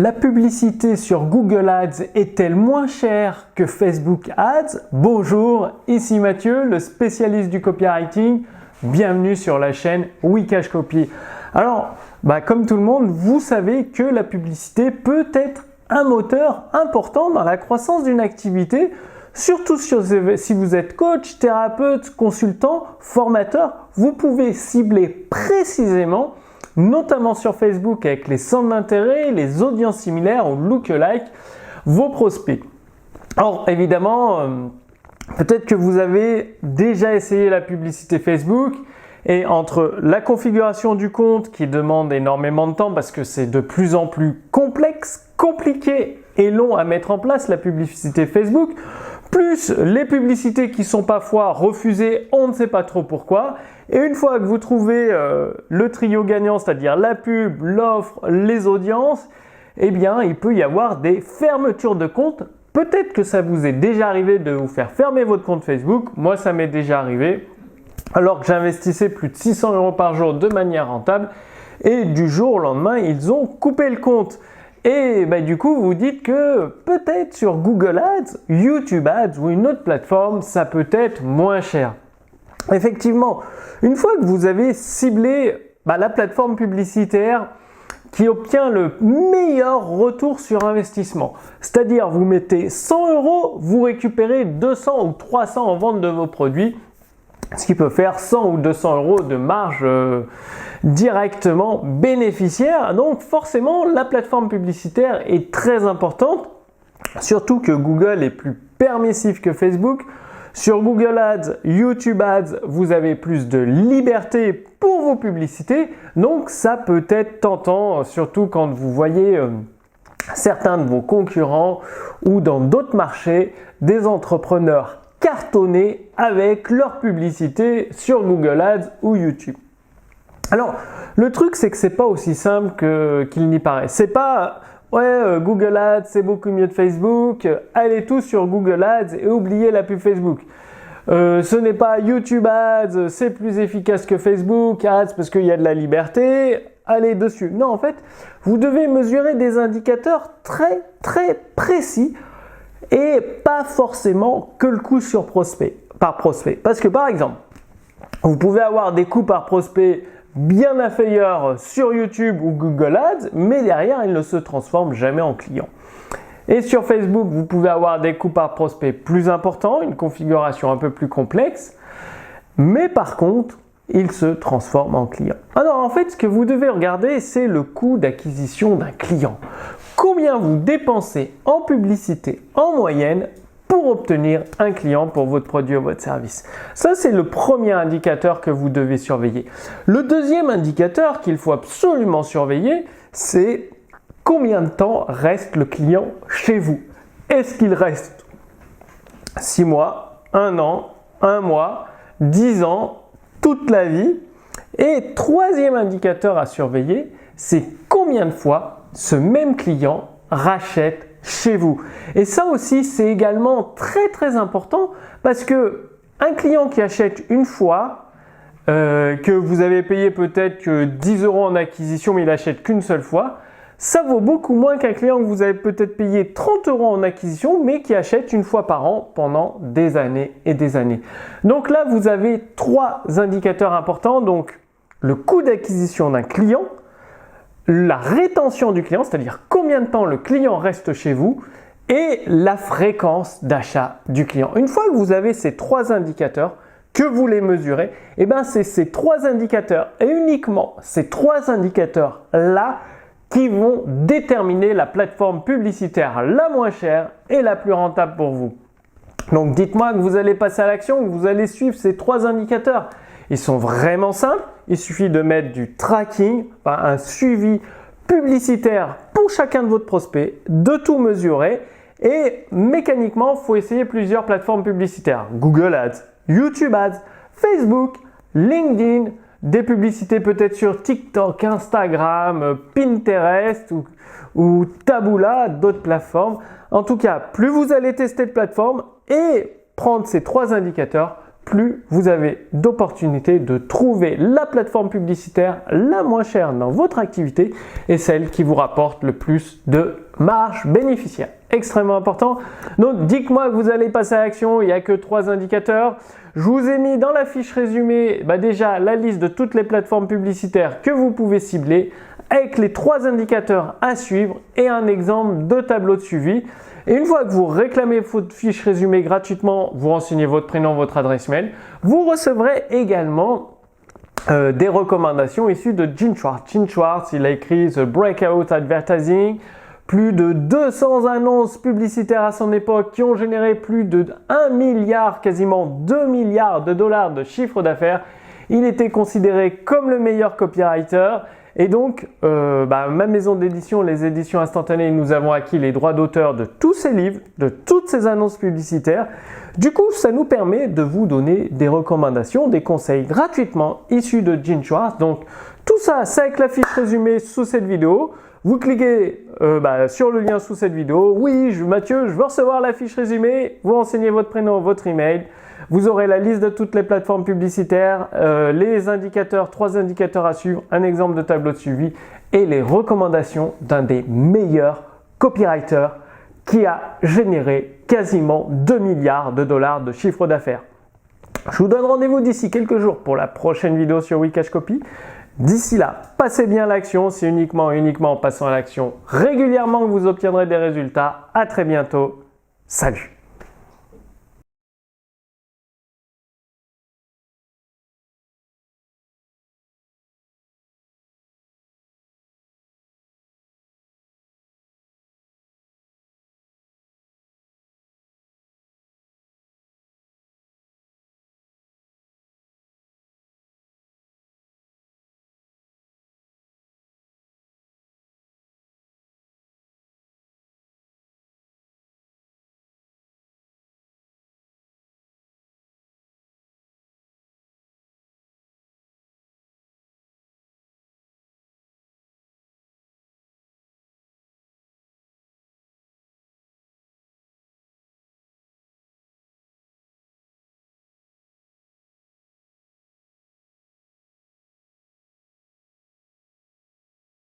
La publicité sur Google Ads est-elle moins chère que Facebook Ads? Bonjour, ici Mathieu, le spécialiste du copywriting. Bienvenue sur la chaîne Wikash Copy. Alors, comme tout le monde, vous savez que la publicité peut être un moteur important dans la croissance d'une activité, surtout si vous êtes coach, thérapeute, consultant, formateur. Vous pouvez cibler précisément, notamment sur Facebook avec les centres d'intérêt, les audiences similaires ou lookalike, vos prospects. Alors évidemment, peut-être que vous avez déjà essayé la publicité Facebook et entre la configuration du compte qui demande énormément de temps parce que c'est de plus en plus complexe, compliqué et long à mettre en place la publicité Facebook, plus les publicités qui sont parfois refusées, on ne sait pas trop pourquoi. Et une fois que vous trouvez le trio gagnant, c'est-à-dire la pub, l'offre, les audiences, eh bien, il peut y avoir des fermetures de compte. Peut-être que ça vous est déjà arrivé de vous faire fermer votre compte Facebook. Moi, ça m'est déjà arrivé alors que j'investissais plus de 600 € par jour de manière rentable. Et du jour au lendemain, ils ont coupé le compte. Et du coup, vous dites que peut-être sur Google Ads, YouTube Ads ou une autre plateforme, ça peut être moins cher. Effectivement, une fois que vous avez ciblé la plateforme publicitaire qui obtient le meilleur retour sur investissement, c'est-à-dire vous mettez 100 €, vous récupérez 200 ou 300 en vente de vos produits, ce qui peut faire 100 ou 200 € de marge directement bénéficiaire. Donc forcément, la plateforme publicitaire est très importante, surtout que Google est plus permissif que Facebook. Sur Google Ads, YouTube Ads, vous avez plus de liberté pour vos publicités, donc ça peut être tentant, surtout quand vous voyez certains de vos concurrents ou dans d'autres marchés, des entrepreneurs cartonner avec leur publicité sur Google Ads ou YouTube. Alors, le truc, c'est que c'est pas aussi simple qu'il n'y paraît. C'est pas Google Ads, c'est beaucoup mieux de Facebook. Allez tous sur Google Ads et oubliez la pub Facebook. Ce n'est pas YouTube Ads, c'est plus efficace que Facebook Ads parce qu'il y a de la liberté. Allez dessus. Non, en fait, vous devez mesurer des indicateurs très très précis et pas forcément que le coût par prospect. Parce que par exemple, vous pouvez avoir des coûts par prospect bien inférieurs sur YouTube ou Google Ads, mais derrière, ils ne se transforment jamais en clients. Et sur Facebook, vous pouvez avoir des coûts par prospect plus importants, une configuration un peu plus complexe, mais par contre, ils se transforment en clients. Alors en fait, ce que vous devez regarder, c'est le coût d'acquisition d'un client. Combien vous dépensez en publicité en moyenne pour obtenir un client pour votre produit ou votre service. Ça, c'est le premier indicateur que vous devez surveiller. Le deuxième indicateur qu'il faut absolument surveiller, c'est combien de temps reste le client chez vous. Est-ce qu'il reste 6 mois, 1 an, 1 mois, 10 ans, toute la vie? Et troisième indicateur à surveiller, c'est combien de fois ce même client rachète chez vous. Et ça aussi, c'est également très très important parce que un client qui achète une fois, que vous avez payé peut-être que 10 € en acquisition, mais il achète qu'une seule fois, ça vaut beaucoup moins qu'un client que vous avez peut-être payé 30 € en acquisition, mais qui achète une fois par an pendant des années et des années. Donc là, vous avez 3 indicateurs importants. Donc, le coût d'acquisition d'un client, la rétention du client, c'est-à-dire combien de temps le client reste chez vous, et la fréquence d'achat du client. Une fois que vous avez ces 3 indicateurs, que vous les mesurez, c'est ces 3 indicateurs et uniquement ces 3 indicateurs-là qui vont déterminer la plateforme publicitaire la moins chère et la plus rentable pour vous. Donc dites-moi que vous allez passer à l'action, que vous allez suivre ces 3 indicateurs. Ils sont vraiment simples. Il suffit de mettre du tracking, un suivi publicitaire pour chacun de votre prospect, de tout mesurer et mécaniquement, il faut essayer plusieurs plateformes publicitaires. Google Ads, YouTube Ads, Facebook, LinkedIn, des publicités peut-être sur TikTok, Instagram, Pinterest ou Taboola, d'autres plateformes. En tout cas, plus vous allez tester de plateformes et prendre ces 3 indicateurs, plus vous avez d'opportunités de trouver la plateforme publicitaire la moins chère dans votre activité et celle qui vous rapporte le plus de marge bénéficiaire. Extrêmement important. Donc, dites-moi que vous allez passer à l'action. Il n'y a que 3 indicateurs. Je vous ai mis dans la fiche résumée déjà la liste de toutes les plateformes publicitaires que vous pouvez cibler avec les 3 indicateurs à suivre et un exemple de tableau de suivi. Et une fois que vous réclamez votre fiche résumée gratuitement, vous renseignez votre prénom, votre adresse mail, vous recevrez également des recommandations issues de Gene Schwartz. Gene Schwartz, il a écrit The Breakout Advertising, plus de 200 annonces publicitaires à son époque qui ont généré plus de 1 milliard, quasiment 2 milliards de dollars de chiffre d'affaires. Il était considéré comme le meilleur copywriter. Et donc, ma maison d'édition, les éditions instantanées, nous avons acquis les droits d'auteur de tous ces livres, de toutes ces annonces publicitaires. Du coup, ça nous permet de vous donner des recommandations, des conseils gratuitement issus de Gene Schwartz. Donc, tout ça, c'est avec la fiche résumée sous cette vidéo. Vous cliquez sur le lien sous cette vidéo. Oui, Mathieu, je veux recevoir la fiche résumée. Vous renseignez votre prénom, votre email. Vous aurez la liste de toutes les plateformes publicitaires, les indicateurs, 3 indicateurs à suivre, un exemple de tableau de suivi et les recommandations d'un des meilleurs copywriters qui a généré quasiment 2 milliards de dollars de chiffre d'affaires. Je vous donne rendez-vous d'ici quelques jours pour la prochaine vidéo sur Wikash Copy. D'ici là, passez bien à l'action. C'est uniquement en passant à l'action régulièrement que vous obtiendrez des résultats. À très bientôt. Salut!